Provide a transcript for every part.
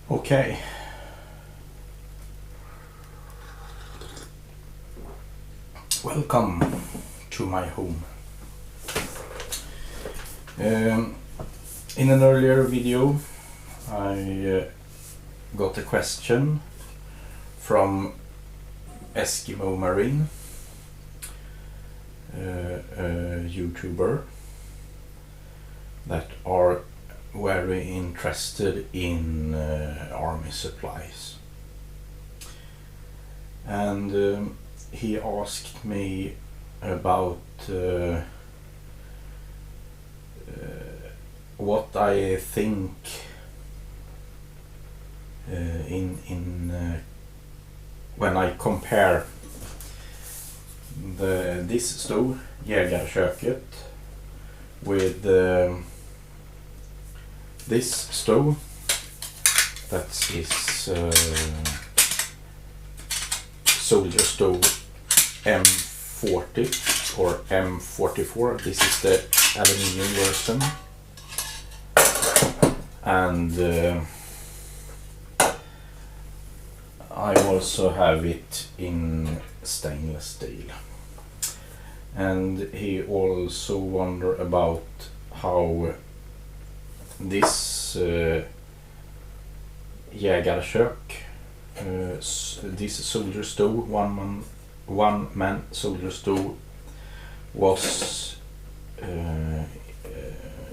Okay. Welcome to my home. In an earlier video I got a question from Eskimo Marine, a YouTuber that are very interested in army supplies, and he asked me about what I think when I compare this stove, Jägarköket, with this stove that is soldier stove M40 or M44. This is the aluminium version, and I also have it in stainless steel. And he also wondered about how this Jägarkök, this soldier stove, one man soldier stove, was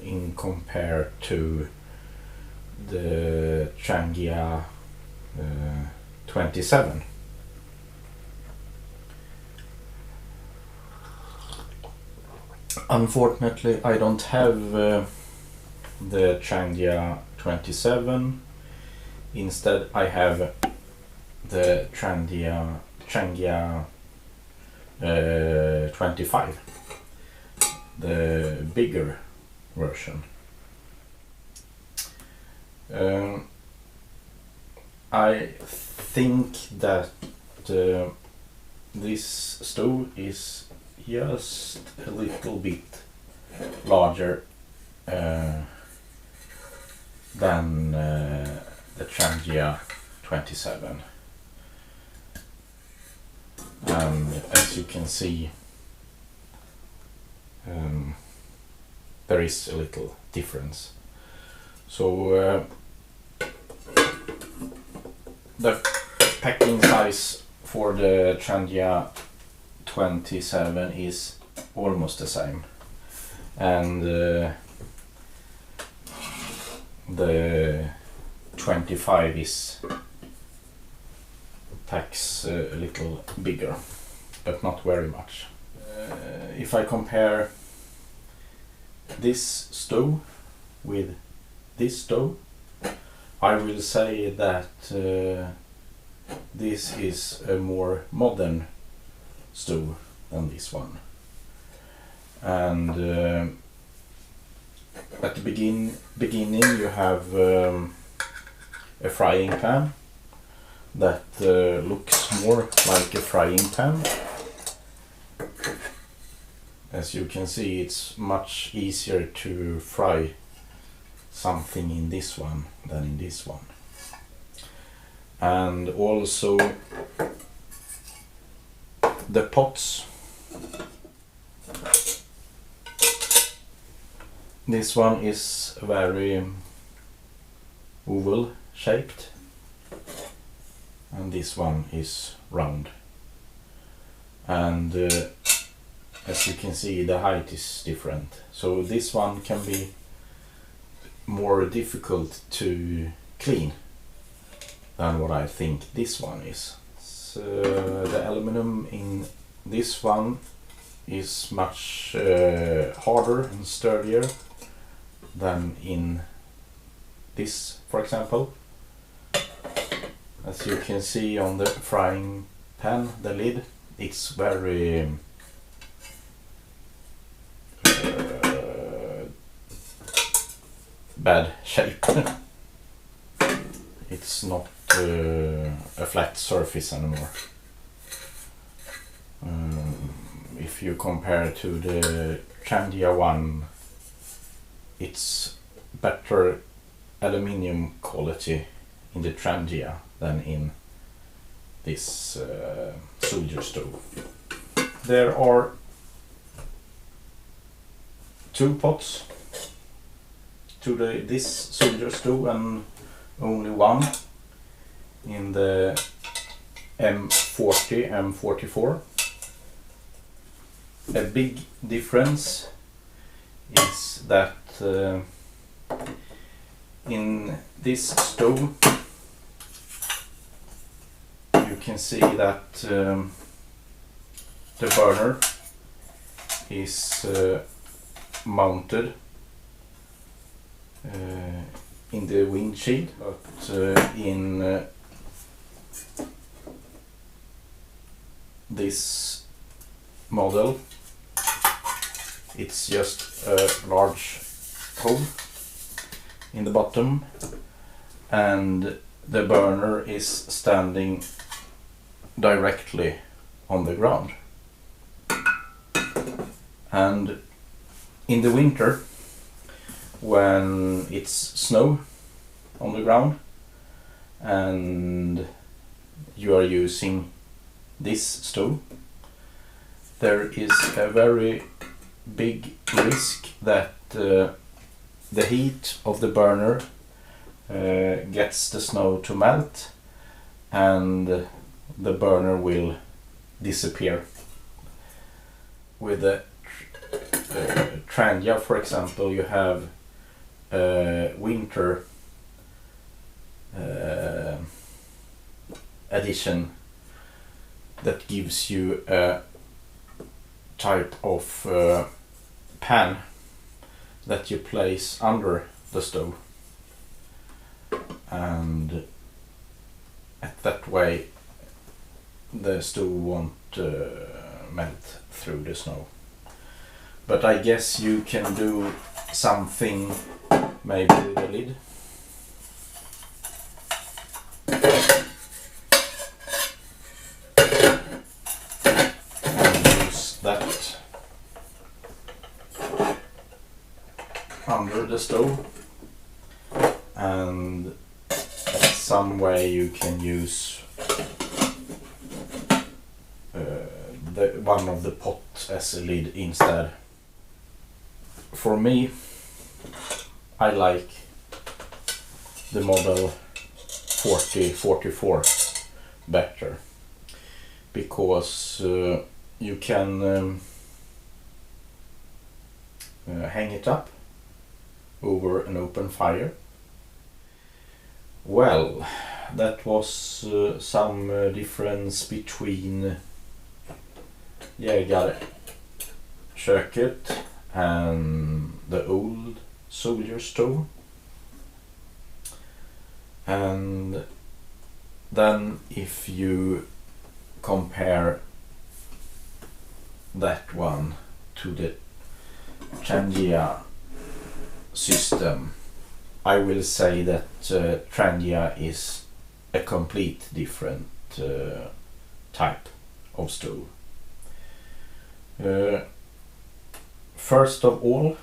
in compared to the Trangia 27. Unfortunately, I don't have the Trangia 27. Instead, I have the Trangia 25, the bigger version. I think that this stove is just a little bit larger than the Trangia 27, and as you can see, there is a little difference. So the packing size for the Trangia 27 is almost the same, and the 25 is packs a little bigger, but not very much. If I compare this stove with this stove, I will say that this is a more modern stove than this one. And at the beginning you have a frying pan that looks more like a frying pan. As you can see, it's much easier to fry something in this one than in this one. And also the pots. This one is very oval shaped, and this one is round. And as you can see, the height is different. So this one can be more difficult to clean than what I think this one is. So the aluminum in this one is much harder and sturdier than in this, for example. As you can see on the frying pan, the lid, it's very bad shape. It's not a flat surface anymore. If you compare to the Trangia one, it's better aluminium quality in the Trangia than in this soldier stove. There are 2 pots to this soldier stove and only one in the M40, M44. A big difference is that in this stove you can see that the burner is mounted in the windshield, but in this model it's just a large hole in the bottom and the burner is standing directly on the ground. And in the winter, when it's snow on the ground and you are using this stove, there is a very big risk that the heat of the burner gets the snow to melt and the burner will disappear. With the Trangia, for example, you have winter edition that gives you a type of pan that you place under the stove, and at that way the stove won't melt through the snow. But I guess you can do something maybe with the lid. And use that under the stove, and some way you can use one of the pots as a lid instead. For me, I like the model 4044 better, because you can hang it up over an open fire. Well, that was some difference between Jägarköket and the old soldier stove. And then if you compare that one to the Trangia system, I will say that Trangia is a complete different type of stove. First of all,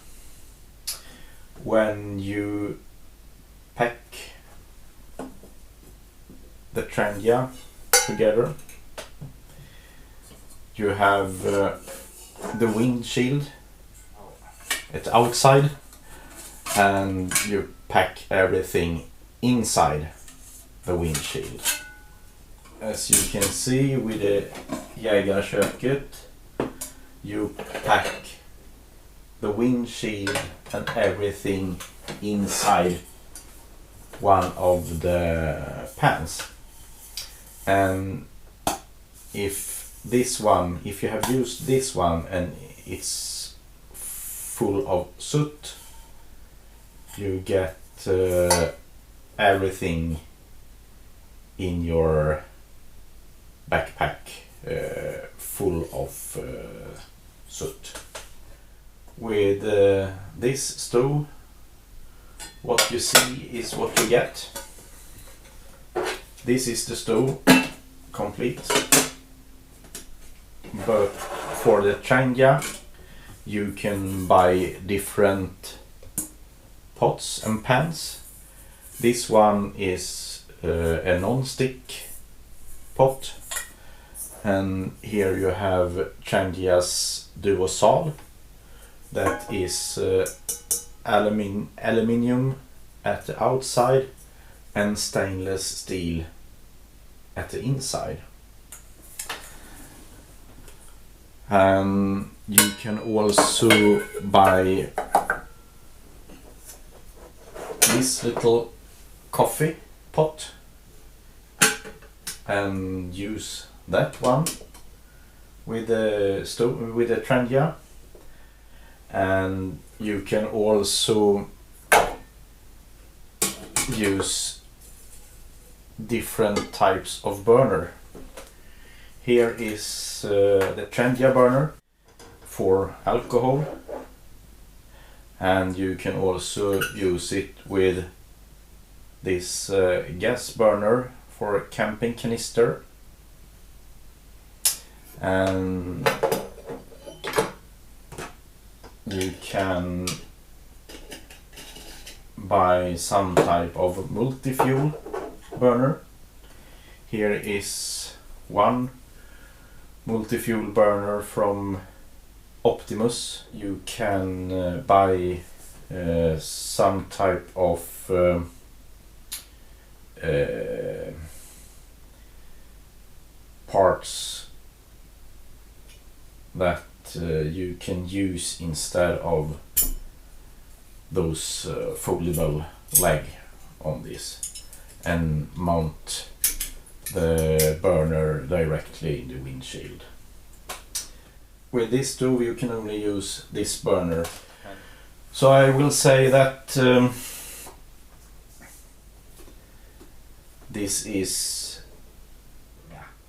when you pack the Trangia together, you have the windshield at outside, and you pack everything inside the windshield. As you can see with the Jägarköket, you pack the windshield and everything inside one of the pans. And if you have used this one and it's full of soot, you get everything in your backpack full of soot. With this stove, what you see is what you get. This is the stove complete, but for the Trangia you can buy different pots and pans. This one is a non-stick pot, and here you have Trangia's Duosal, that is aluminium at the outside and stainless steel at the inside. And you can also buy this little coffee pot and use that one with the stove, with the Trangia. And you can also use different types of burner. Here is the Trangia burner for alcohol, and you can also use it with this gas burner for a camping canister. And you can buy some type of multi-fuel burner. Here is one multi-fuel burner from Optimus. You can buy some type of parts that you can use instead of those foldable leg on this, and mount the burner directly in the windshield. With this stove you can only use this burner. So I will say that this is,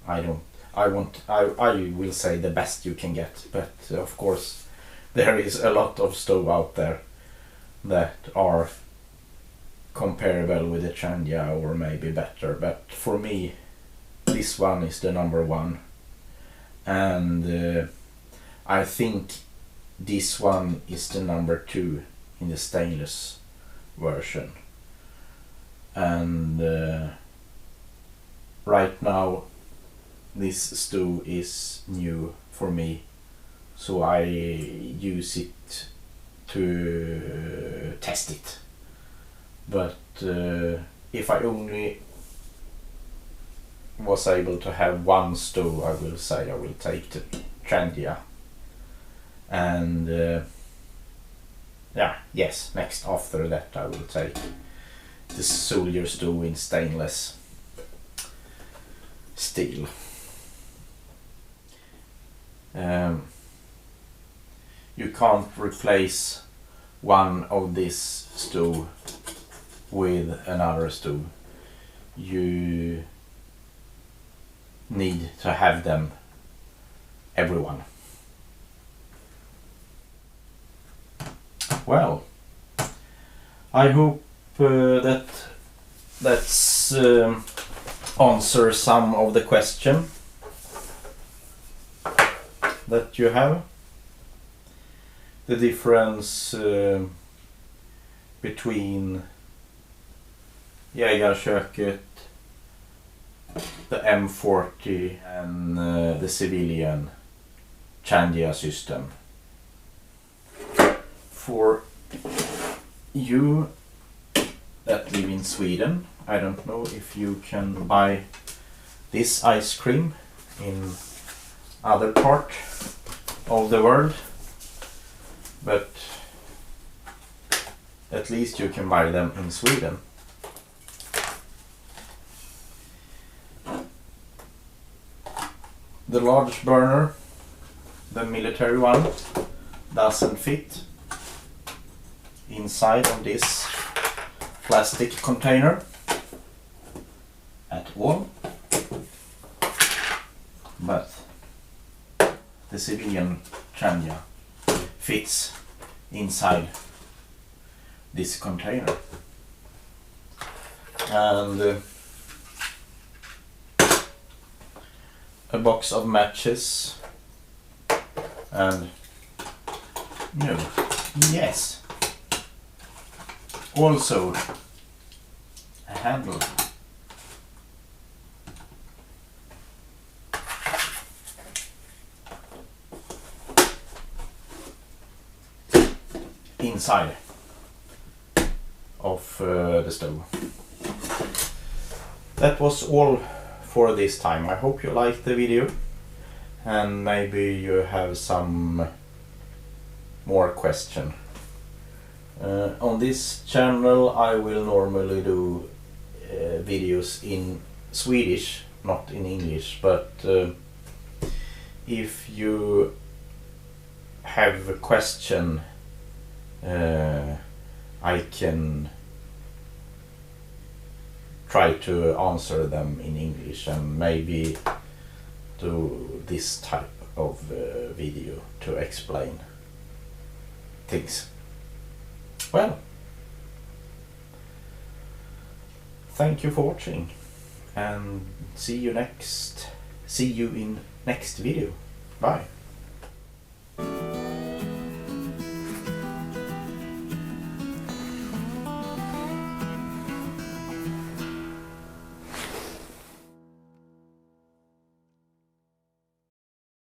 I will say the best you can get, but of course there is a lot of stove out there that are comparable with the Trangia or maybe better, but for me this one is the number one, and I think this one is the number two in the stainless version. And right now this stove is new for me, so I use it to test it. But if I only was able to have one stove, I will say I will take the Trangia. And yes, next after that I will take the soldier stove in stainless steel. You can't replace one of this stove with another stove. You need to have them, everyone. Well, I hope that's answer some of the question that you have. The difference between Jägarköket, the M40 and the civilian Trangia system. For you that live in Sweden, I don't know if you can buy this ice cream in other part of the world, but at least you can buy them in Sweden. The large burner, the military one, doesn't fit inside of this plastic container at all, but the civilian Trangia fits inside this container. And a box of matches and yes, also a handle inside of the stove. That was all for this time. I hope you liked the video, and maybe you have some more question. On this channel I will normally do videos in Swedish, not in English, but if you have a question, I can try to answer them in English and maybe do this type of video to explain things. Well, thank you for watching, and see you in next video. Bye.